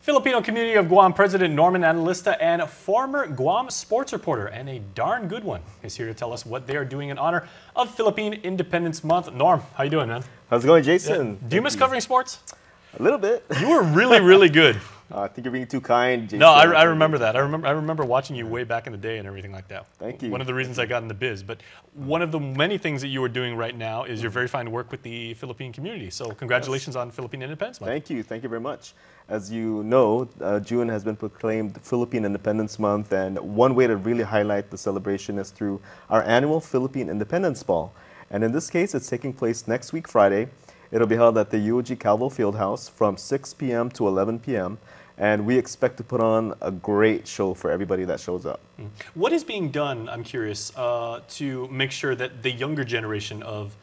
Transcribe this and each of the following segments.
Filipino Community of Guam President Norman Analista and former Guam sports reporter, and a darn good one, is here to tell us what they are doing in honor of Philippine Independence Month. Norm, how you doing, man? How's it going, Jason? Do you miss covering sports? A little bit. You were really, really good. I think you're being too kind, Jason. No, I remember that. I remember watching you way back in the day and everything like that. Thank you. One of the reasons I got in the biz. But one of the many things that you are doing right now is your very fine work with the Philippine community. So congratulations on Philippine Independence Month. Thank you. Thank you very much. As you know, June has been proclaimed Philippine Independence Month, and one way to really highlight the celebration is through our annual Philippine Independence Ball. And in this case, it's taking place next week, Friday. It'll be held at the UOG Calvo Fieldhouse from 6 p.m. to 11 p.m. And we expect to put on a great show for everybody that shows up. What is being done, I'm curious, to make sure that the younger generation of,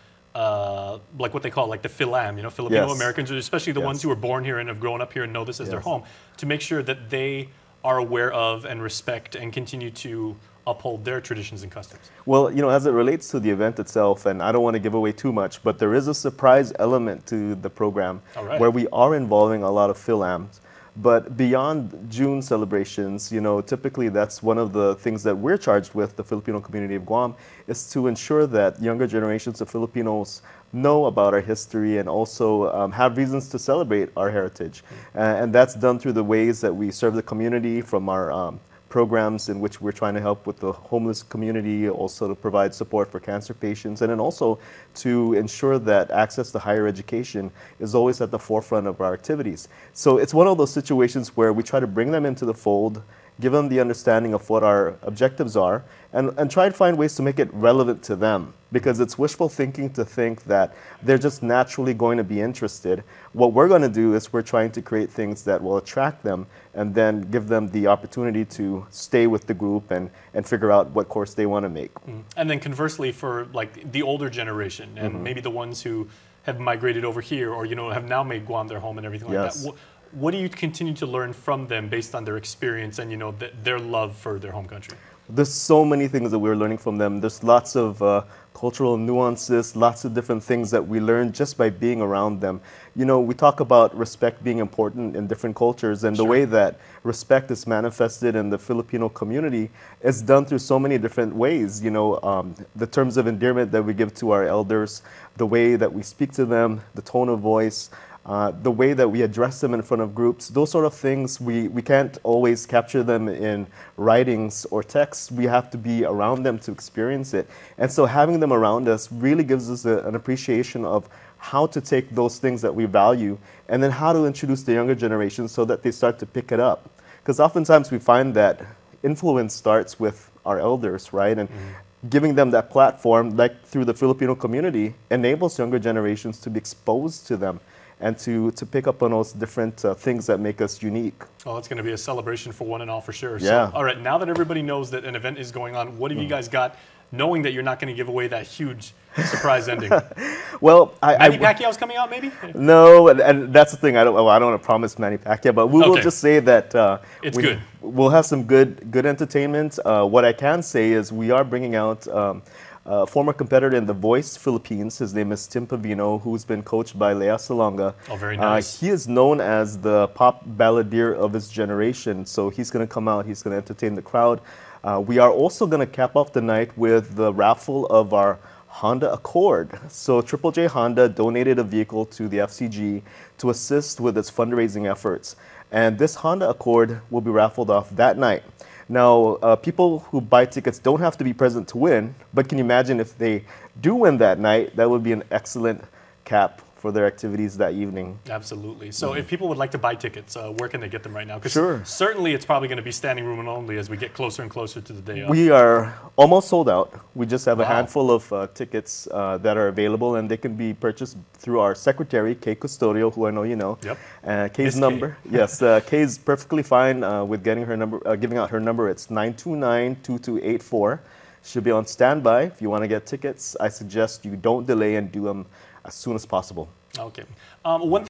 like what they call like the Philam, you know, Filipino Americans, especially the ones who were born here and have grown up here and know this as their home, to make sure that they are aware of and respect and continue to uphold their traditions and customs? Well, you know, as it relates to the event itself, and I don't want to give away too much, but there is a surprise element to the program where we are involving a lot of Philams. But beyond June celebrations, you know, typically that's one of the things that we're charged with, the Filipino Community of Guam, is to ensure that younger generations of Filipinos know about our history and also have reasons to celebrate our heritage. And that's done through the ways that we serve the community, from our programs in which we're trying to help with the homeless community, also to provide support for cancer patients, and then also to ensure that access to higher education is always at the forefront of our activities. So it's one of those situations where we try to bring them into the fold, give them the understanding of what our objectives are, and try to find ways to make it relevant to them. Because it's wishful thinking to think that they're just naturally going to be interested. What we're going to do is we're trying to create things that will attract them and then give them the opportunity to stay with the group and figure out what course they want to make. And then conversely, for like the older generation and maybe the ones who have migrated over here or, you know, have now made Guam their home and everything like that. What do you continue to learn from them based on their experience and, you know, their love for their home country? There's so many things that we're learning from them. There's lots of cultural nuances, lots of different things that we learn just by being around them. You know, we talk about respect being important in different cultures, and the way that respect is manifested in the Filipino community is done through so many different ways. You know, the terms of endearment that we give to our elders, the way that we speak to them, the tone of voice, the way that we address them in front of groups, those sort of things, we can't always capture them in writings or texts. We have to be around them to experience it. And so having them around us really gives us an appreciation of how to take those things that we value and then how to introduce the younger generation so that they start to pick it up. Because oftentimes we find that influence starts with our elders, right? And giving them that platform, like through the Filipino community, enables younger generations to be exposed to them and to pick up on those different things that make us unique. Oh, it's going to be a celebration for one and all for sure. Yeah. So, all right, now that everybody knows that an event is going on, what have you guys got, knowing that you're not going to give away that huge surprise ending? Well, Manny Pacquiao's coming out, maybe? No, and that's the thing. I don't want to promise Manny Pacquiao, but we will just say that we'll have some good entertainment. What I can say is we are bringing out former competitor in The Voice Philippines. His name is Tim Pavino, who's been coached by Lea Salonga. Oh, very nice. He is known as the pop balladeer of his generation, so he's going to come out, he's going to entertain the crowd. We are also going to cap off the night with the raffle of our Honda Accord. So Triple J Honda donated a vehicle to the FCG to assist with its fundraising efforts. And this Honda Accord will be raffled off that night. Now, people who buy tickets don't have to be present to win, but can you imagine if they do win that night? That would be an excellent cap for their activities that evening. Absolutely. So if people would like to buy tickets, where can they get them right now? Because certainly it's probably going to be standing room only as we get closer and closer to the day of. We are almost sold out. We just have a handful of tickets that are available, and they can be purchased through our secretary, Kay Custodio, who I know you know. Yep. Kay's number, Kay's perfectly fine with getting her number, giving out her number. It's 929-2284. She'll be on standby. If you want to get tickets, I suggest you don't delay and do them as soon as possible. Okay. One